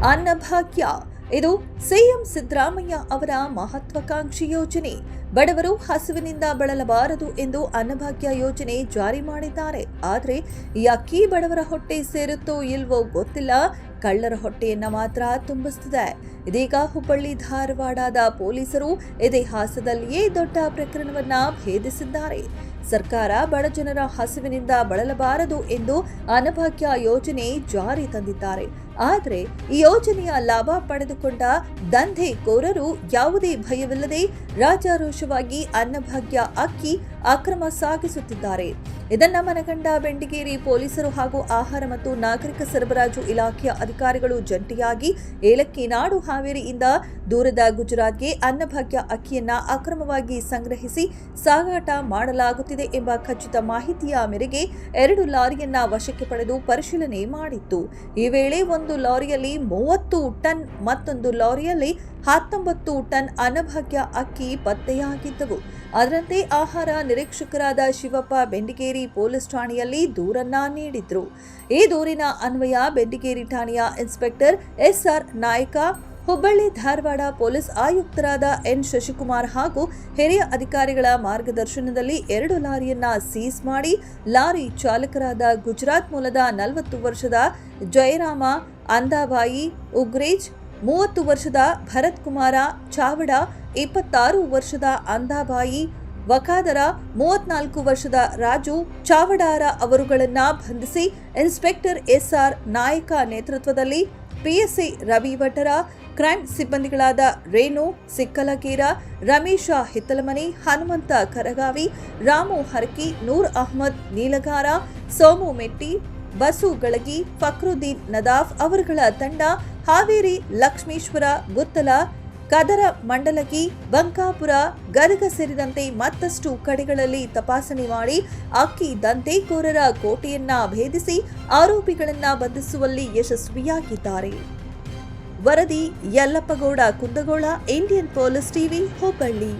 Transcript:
ಅನ್ನಭಾಗ್ಯ ಇದು ಸಿಎಂ ಸಿದ್ದರಾಮಯ್ಯ ಅವರ ಮಹತ್ವಾಕಾಂಕ್ಷಿ ಯೋಜನೆ. ಬಡವರು ಹಸಿವಿನಿಂದ ಬಳಲಬಾರದು ಎಂದು ಅನ್ನಭಾಗ್ಯ ಯೋಜನೆ ಜಾರಿ ಮಾಡಿದ್ದಾರೆ. ಆದರೆ ಈ ಅಕ್ಕಿ ಬಡವರ ಹೊಟ್ಟೆ ಸೇರುತ್ತೋ ಇಲ್ವೋ ಗೊತ್ತಿಲ್ಲ, ಕಳ್ಳರ ಹೊಟ್ಟೆಯನ್ನ ಮಾತ್ರ ತುಂಬಿಸುತ್ತಿದೆ. ಇದೀಗ ಹುಬ್ಬಳ್ಳಿ ಧಾರವಾಡದ ಪೊಲೀಸರು ಇತಿಹಾಸದಲ್ಲಿಯೇ ದೊಡ್ಡ ಪ್ರಕರಣವನ್ನ ಭೇದಿಸಿದ್ದಾರೆ. ಸರ್ಕಾರ ಬಡಜನರ ಹಸಿವಿನಿಂದ ಬಳಲಬಾರದು ಎಂದು ಅನ್ನಭಾಗ್ಯ ಯೋಜನೆ ಜಾರಿ ತಂದಿದ್ದಾರೆ. ಆದರೆ ಈ ಯೋಜನೆಯ ಲಾಭ ಪಡೆದುಕೊಂಡ ದಂಧೆಕೋರರು ಯಾವುದೇ ಭಯವಿಲ್ಲದೆ ರಾಜಾರೋಷವಾಗಿ ಅನ್ನಭಾಗ್ಯ ಅಕ್ಕಿ ಅಕ್ರಮ ಸಾಗಿಸುತ್ತಿದ್ದಾರೆ. ಇದನ್ನ ಮನಗಂಡ ಬೆಂಡಿಗೇರಿ ಪೊಲೀಸರು ಹಾಗೂ ಆಹಾರ ಮತ್ತು ನಾಗರಿಕ ಸರಬರಾಜು ಇಲಾಖೆಯ ಅಧಿಕಾರಿಗಳು ಜಂಟಿಯಾಗಿ ಏಲಕ್ಕಿ ನಾಡು ಹಾವೇರಿಯಿಂದ ದೂರದ ಗುಜರಾತ್ಗೆ ಅನ್ನಭಾಗ್ಯ ಅಕ್ಕಿಯನ್ನ ಅಕ್ರಮವಾಗಿ ಸಂಗ್ರಹಿಸಿ ಸಾಗಾಟ ಮಾಡಲಾಗುತ್ತಿದೆ ಎಂಬ ಖಚಿತ ಮಾಹಿತಿಯ ಮೇರೆಗೆ 2 ಲಾರಿಯನ್ನ ವಶಕ್ಕೆ ಪಡೆದು ಪರಿಶೀಲನೆ ಮಾಡಿತ್ತು. ಈ ವೇಳೆ ಒಂದು ಲಾರಿಯಲ್ಲಿ 30 ಟನ್ ಮತ್ತೊಂದು ಲಾರಿಯಲ್ಲಿ 19 ಟನ್ ಅನ್ನಭಾಗ್ಯ ಅಕ್ಕಿ ಪತ್ತೆಯಾಗಿದ್ದವು. ಅದರಂತೆ ಆಹಾರ ನಿರೀಕ್ಷಕರಾದ ಶಿವಪ್ಪ ಬೆಂಡಿಗೇರಿ ಪೊಲೀಸ್ ಠಾಣೆಯಲ್ಲಿ ದೂರನ್ನ ನೀಡಿದ್ರು. ಈ ದೂರಿನ ಅನ್ವಯ ಬೆಂಡಿಗೇರಿ ಠಾಣೆಯ ಇನ್ಸ್ಪೆಕ್ಟರ್ SR ನಾಯಕ, ಹುಬ್ಬಳ್ಳಿ ಧಾರವಾಡ ಪೊಲೀಸ್ ಆಯುಕ್ತರಾದ N ಶಶಿಕುಮಾರ್ ಹಾಗೂ ಹಿರಿಯ ಅಧಿಕಾರಿಗಳ ಮಾರ್ಗದರ್ಶನದಲ್ಲಿ 2 ಲಾರಿಯನ್ನ ಸೀಸ್ ಮಾಡಿ ಲಾರಿ ಚಾಲಕರಾದ ಗುಜರಾತ್ ಮೂಲದ 40 ವರ್ಷದ ಜಯರಾಮ ಅಂದಾಬಾಯಿ ಉಗ್ರೇಜ್, 30 ವರ್ಷದ ಭರತ್ ಕುಮಾರ ಚಾವಡ, 26 ವರ್ಷದ ಅಂದಾಬಾಯಿ ವಕಾದರ, 34 ವರ್ಷದ ರಾಜು ಚಾವಡಾರ ಅವರುಗಳನ್ನು ಬಂಧಿಸಿ ಇನ್ಸ್ಪೆಕ್ಟರ್ SR ನಾಯಕ ನೇತೃತ್ವದಲ್ಲಿ PSI ರವಿ ಭಟ್ಟರ, ಕ್ರೈಮ್ ಸಿಬ್ಬಂದಿಗಳಾದ ರೇಣು ಸಿಕ್ಕಲಗೇರ, ರಮೇಶ ಹಿತ್ತಲಮನಿ, ಹನುಮಂತ ಕರಗಾವಿ, ರಾಮು ಹರಕಿ, ನೂರ್ ಅಹ್ಮದ್ ನೀಲಗಾರ, ಸೋಮು ಮೆಟ್ಟಿ, ಬಸು ಗಳಗಿ, ಫಕ್ರುದ್ದೀನ್ ನದಾಫ್ ಅವರುಗಳ ತಂಡ ಹಾವೇರಿ, ಲಕ್ಷ್ಮೇಶ್ವರ, ಗುತ್ತಲ, ಕದರ ಮಂಡಲಗಿ, ಬಂಕಾಪುರ, ಗದಗ ಸೇರಿದಂತೆ ಮತ್ತಷ್ಟು ಕಡೆಗಳಲ್ಲಿ ತಪಾಸಣೆ ಮಾಡಿ ಅಕ್ಕಿ ದಂಧೆಕೋರರ ಕೋಟೆಯನ್ನ ಭೇದಿಸಿ ಆರೋಪಿಗಳನ್ನ ಬಂಧಿಸುವಲ್ಲಿ ಯಶಸ್ವಿಯಾಗಿದ್ದಾರೆ. ವರದಿ Yallappagouda Kundagol, Indian police TV, Hubballi.